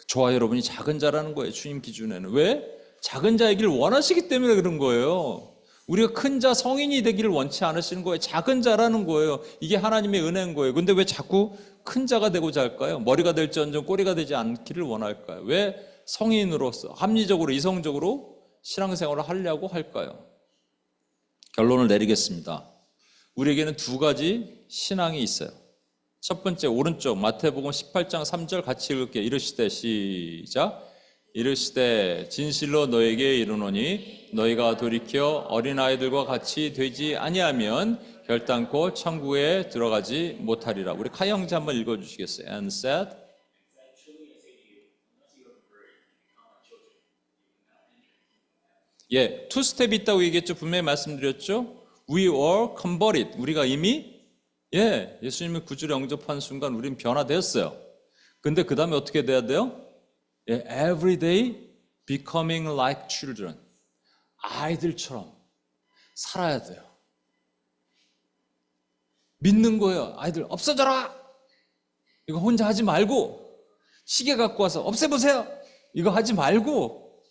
저와 여러분이 작은 자라는 거예요. 주님 기준에는. 왜? 작은 자이기를 원하시기 때문에 그런 거예요. 우리가 큰 자 성인이 되기를 원치 않으시는 거예요. 작은 자라는 거예요. 이게 하나님의 은혜인 거예요. 근데 왜 자꾸 큰 자가 되고자 할까요? 머리가 될지언정 꼬리가 되지 않기를 원할까요? 왜 성인으로서 합리적으로 이성적으로 신앙생활을 하려고 할까요? 결론을 내리겠습니다. 우리에게는 두 가지 신앙이 있어요. 첫 번째, 오른쪽 마태복음 18장 3절 같이 읽을게요. 이르시되, 시작. 이르시되 진실로 너에게 이르노니 너희가 돌이켜 어린아이들과 같이 되지 아니하면 결단코 천국에 들어가지 못하리라. 우리 카이 형제 한번 읽어주시겠어요? And said, 예, 투 스텝이 있다고 얘기했죠. 분명히 말씀드렸죠. We were converted. 우리가 이미 예수님을 구주로 영접한 순간 우리는 변화되었어요. 근데 그 다음에 어떻게 돼야 돼요? 예, every day becoming like children. 아이들처럼 살아야 돼요. 믿는 거예요. 아이들 없어져라. 이거 혼자 하지 말고, 시계 갖고 와서 없애보세요. 이거 하지 말고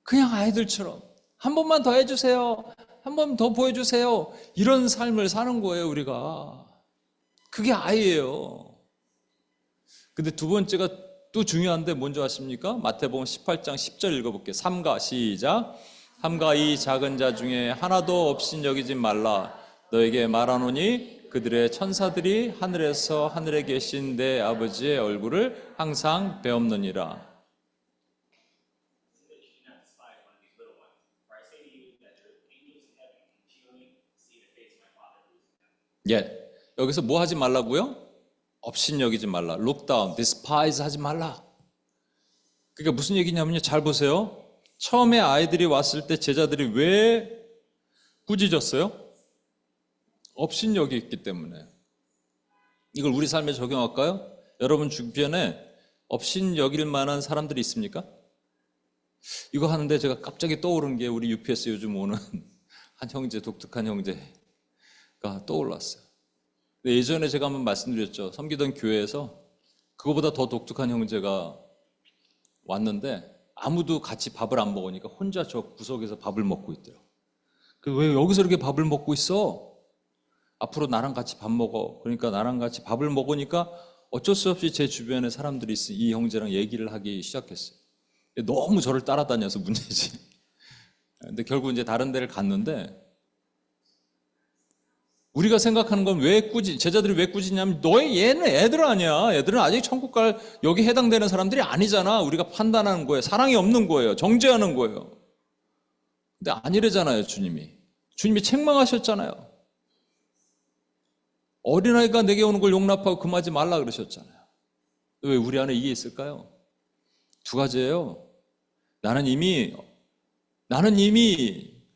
그냥 아이들처럼 한 번만 더 해주세요. 한 번 더 보여주세요. 이런 삶을 사는 거예요, 우리가. 그게 아이예요. 근데 두 번째가 또 중요한데 뭔지 아십니까? 마태복음 18장 10절 읽어볼게요. 삼가, 시작. 삼가 이 작은 자 중에 하나도 없인 여기지 말라. 너에게 말하노니 그들의 천사들이 하늘에서 하늘에 계신 내 아버지의 얼굴을 항상 배옵느니라. 예, 여기서 뭐 하지 말라고요? 업신여기지 말라. look down, despise 하지 말라. 그러니까 무슨 얘기냐면요. 잘 보세요. 처음에 아이들이 왔을 때 제자들이 왜 꾸짖었어요? 업신여기있기 때문에. 이걸 우리 삶에 적용할까요? 여러분 주변에 업신여길 만한 사람들이 있습니까? 이거 하는데 제가 갑자기 떠오른 게 우리 UPS 요즘 오는 한 형제, 독특한 형제가 떠올랐어요. 예전에 제가 한번 말씀드렸죠. 섬기던 교회에서 그거보다 더 독특한 형제가 왔는데 아무도 같이 밥을 안 먹으니까 혼자 저 구석에서 밥을 먹고 있더라고요. 왜 여기서 이렇게 밥을 먹고 있어? 앞으로 나랑 같이 밥 먹어. 그러니까 나랑 같이 밥을 먹으니까 어쩔 수 없이 제 주변에 사람들이 이 형제랑 얘기를 하기 시작했어요. 너무 저를 따라다녀서 문제지. 근데 결국 이제 다른 데를 갔는데 우리가 생각하는 건 제자들이 왜 꾸짖냐면 얘는 애들 아니야. 애들은 아직 천국 갈 여기 해당되는 사람들이 아니잖아. 우리가 판단하는 거예요. 사랑이 없는 거예요. 정죄하는 거예요. 근데 아니래잖아요, 주님이. 주님이 책망하셨잖아요. 어린아이가 내게 오는 걸 용납하고 금하지 말라 그러셨잖아요. 왜 우리 안에 이게 있을까요? 두 가지예요. 나는 이미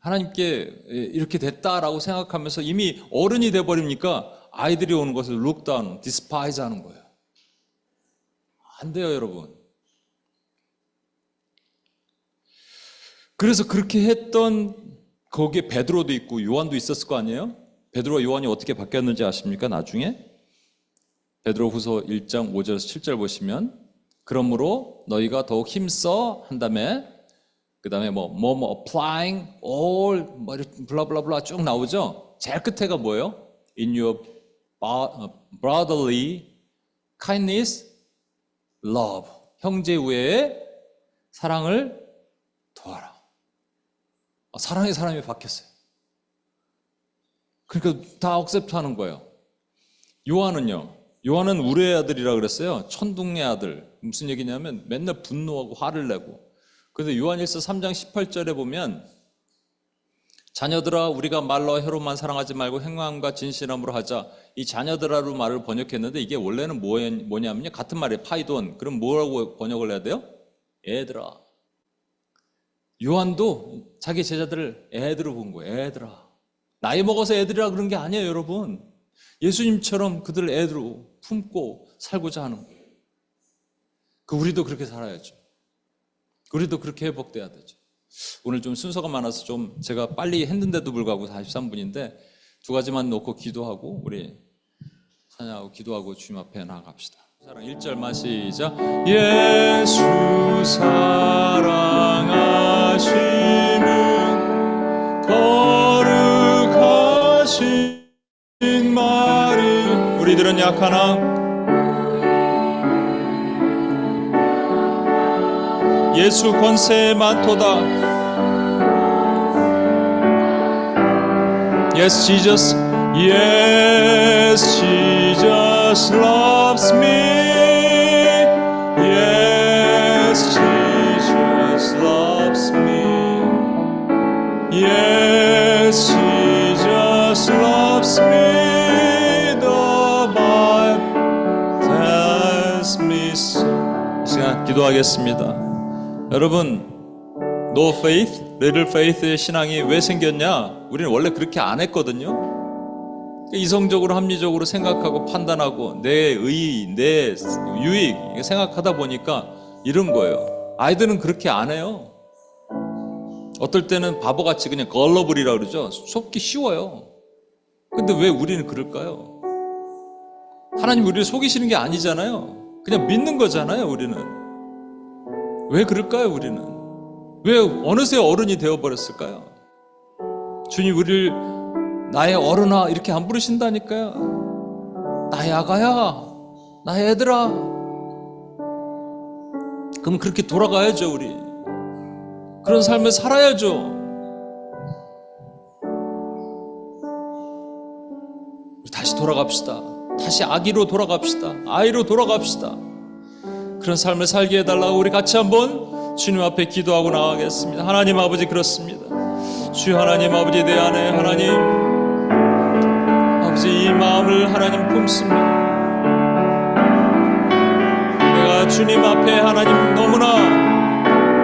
하나님께 이렇게 됐다라고 생각하면서 이미 어른이 돼버리니까 아이들이 오는 것을 look down, despise 하는 거예요. 안 돼요, 여러분. 그래서 그렇게 했던 거기에 베드로도 있고 요한도 있었을 거 아니에요? 베드로와 요한이 어떻게 바뀌었는지 아십니까? 나중에 베드로 후서 1장 5절에서 7절 보시면 그러므로 너희가 더욱 힘써 한 다음에 그 다음에 applying all 블라블라블라 쭉 나오죠. 제일 끝에가 뭐예요? In your brotherly kindness, love. 형제 우애의 사랑을 도와라. 사랑의 사람이 바뀌었어요. 그러니까 다 억셉트하는 거예요. 요한은요. 요한은 우레의 아들이라 그랬어요. 천둥의 아들. 무슨 얘기냐면 맨날 분노하고 화를 내고. 그런데 요한일서 3장 18절에 보면 자녀들아 우리가 말로 혀로만 사랑하지 말고 행함과 진실함으로 하자. 이 자녀들아로 말을 번역했는데 이게 원래는 뭐냐면요. 같은 말이에요. 파이돈. 그럼 뭐라고 번역을 해야 돼요? 애들아. 요한도 자기 제자들을 애들로 본 거예요. 애들아. 나이 먹어서 애들이라 그런 게 아니에요, 여러분. 예수님처럼 그들을 애들로 품고 살고자 하는 거예요. 우리도 그렇게 살아야죠. 우리도 그렇게 회복돼야 되죠. 오늘 좀 순서가 많아서 좀 제가 빨리 했는데도 불구하고 43분인데 두 가지만 놓고 기도하고 우리 찬양하고 기도하고 주님 앞에 나아갑시다. 사랑 1절만 시작. 예수 사랑하시는 거룩하신 마리. 우리들은 약하나 예수 권세 많도다. Yes, Jesus. Yes, Jesus loves me. Yes, Jesus loves me. Yes, Jesus loves me. The Bible tells me so. 이 시간 기도하겠습니다. 여러분, no faith, little faith의 신앙이 왜 생겼냐? 우리는 원래 그렇게 안 했거든요. 이성적으로 합리적으로 생각하고 판단하고 내 의, 내 유익 생각하다 보니까 이런 거예요. 아이들은 그렇게 안 해요. 어떨 때는 바보같이 그냥 걸러블이라고 그러죠. 속기 쉬워요. 근데 왜 우리는 그럴까요? 하나님 우리를 속이시는 게 아니잖아요. 그냥 믿는 거잖아요. 우리는 왜 그럴까요? 우리는 왜 어느새 어른이 되어버렸을까요? 주님 우리를 나의 어른아 이렇게 안 부르신다니까요. 나의 아가야, 나의 애들아. 그럼 그렇게 돌아가야죠. 우리 그런 삶을 살아야죠. 우리 다시 돌아갑시다. 다시 아기로 돌아갑시다. 아이로 돌아갑시다. 그런 삶을 살게 해달라고 우리 같이 한번 주님 앞에 기도하고 나가겠습니다. 하나님 아버지 그렇습니다. 주 하나님 아버지 내 안에 하나님 아버지 이 마음을 하나님 품습니다. 내가 주님 앞에 하나님 너무나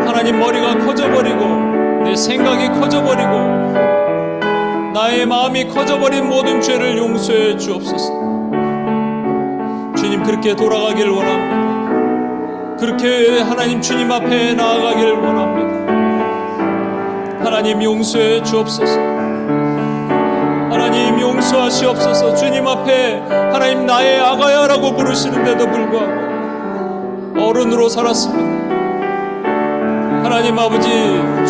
하나님 머리가 커져버리고 내 생각이 커져버리고 나의 마음이 커져버린 모든 죄를 용서해 주옵소서. 주님 그렇게 돌아가길 원합니다. 그렇게 하나님 주님 앞에 나아가길 원합니다. 하나님 용서해 주옵소서. 하나님 용서하시옵소서. 주님 앞에 하나님 나의 아가야라고 부르시는데도 불구하고 어른으로 살았습니다. 하나님 아버지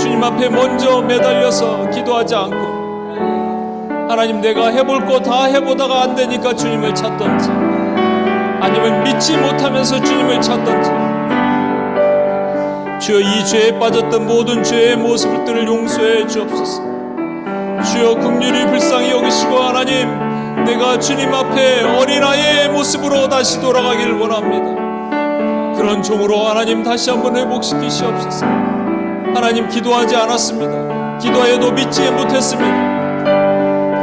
주님 앞에 먼저 매달려서 기도하지 않고 하나님 내가 해볼 거 다 해보다가 안 되니까 주님을 찾던지 아니면 믿지 못하면서 주님을 찾던지 주여 이 죄에 빠졌던 모든 죄의 모습들을 용서해 주옵소서. 주여 긍휼히 불쌍히 여기시고 하나님 내가 주님 앞에 어린아이의 모습으로 다시 돌아가기를 원합니다. 그런 종으로 하나님 다시 한번 회복시키시옵소서. 하나님 기도하지 않았습니다. 기도해도 믿지 못했습니다.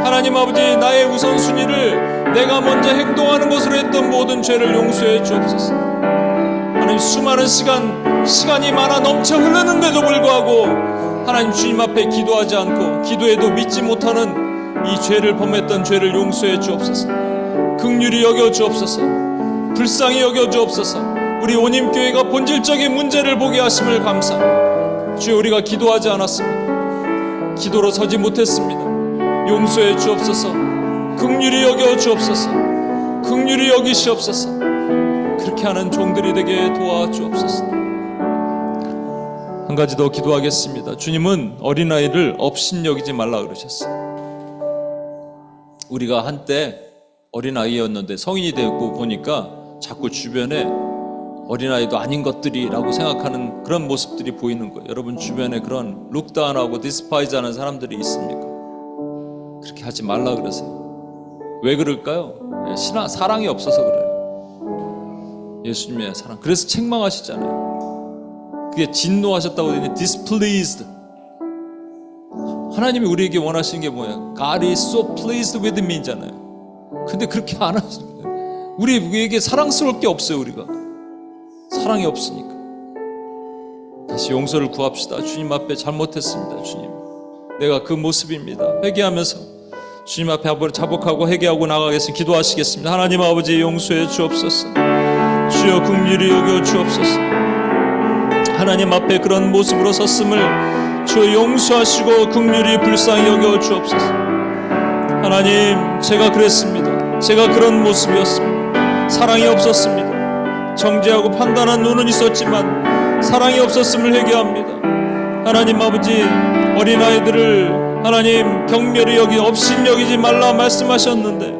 하나님 아버지 나의 우선순위를 내가 먼저 행동하는 것으로 했던 모든 죄를 용서해 주옵소서. 하나님 수많은 시간이 많아 넘쳐 흐르는데도 불구하고 하나님 주님 앞에 기도하지 않고 기도해도 믿지 못하는 이 죄를 범했던 죄를 용서해 주옵소서. 긍휼히 여겨 주옵소서. 불쌍히 여겨 주옵소서. 우리 온임교회가 본질적인 문제를 보게 하심을 감사합니다. 주여 우리가 기도하지 않았습니다. 기도로 서지 못했습니다. 용서해 주옵소서. 긍휼히 여겨 주옵소서. 긍휼히 여기시옵소서. 그렇게 하는 종들이 되게 도와주옵소서. 한 가지 더 기도하겠습니다. 주님은 어린아이를 업신여기지 말라 그러셨어요. 우리가 한때 어린아이였는데 성인이 되고 보니까 자꾸 주변에 어린아이도 아닌 것들이라고 생각하는 그런 모습들이 보이는 거예요. 여러분 주변에 그런 룩다운하고 디스파이즈하는 사람들이 있습니까? 그렇게 하지 말라 그러세요. 왜 그럴까요? 사랑이 없어서 그래요. 예수님의 사랑. 그래서 책망하시잖아요. 그게 진노하셨다고 되니 displeased. 하나님이 우리에게 원하시는 게 뭐예요? God is so pleased with me잖아요. 근데 그렇게 안 하시는 거예요. 우리에게 사랑스러울 게 없어요. 우리가 사랑이 없으니까. 다시 용서를 구합시다. 주님 앞에 잘못했습니다. 주님 내가 그 모습입니다. 회개하면서 주님 앞에 한번 자복하고 회개하고 나가겠습니다. 기도하시겠습니다. 하나님 아버지 용서해 주옵소서. 주여 긍휼히 여겨 주옵소서. 하나님 앞에 그런 모습으로 섰음을 주여 용서하시고 긍휼히 불쌍히 여겨 주옵소서. 하나님, 제가 그랬습니다. 제가 그런 모습이었습니다. 사랑이 없었습니다. 정죄하고 판단한 눈은 있었지만 사랑이 없었음을 회개합니다. 하나님 아버지, 어린아이들을 하나님 경멸히 여기 업신여기지 말라 말씀하셨는데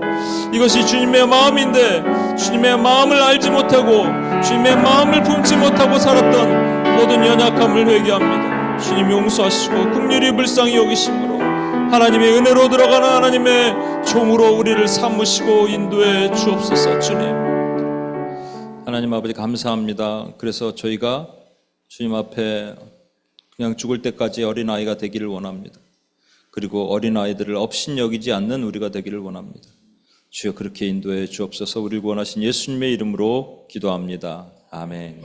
이것이 주님의 마음인데 주님의 마음을 알지 못하고 주님의 마음을 품지 못하고 살았던 모든 연약함을 회개합니다. 주님 용서하시고 긍휼히 불쌍히 여기심으로 하나님의 은혜로 들어가는 하나님의 종으로 우리를 삼으시고 인도해 주옵소서. 주님, 하나님 아버지 감사합니다. 그래서 저희가 주님 앞에 그냥 죽을 때까지 어린아이가 되기를 원합니다. 그리고 어린아이들을 업신여기지 않는 우리가 되기를 원합니다. 주여 그렇게 인도해 주옵소서. 우리를 구원하신 예수님의 이름으로 기도합니다. 아멘.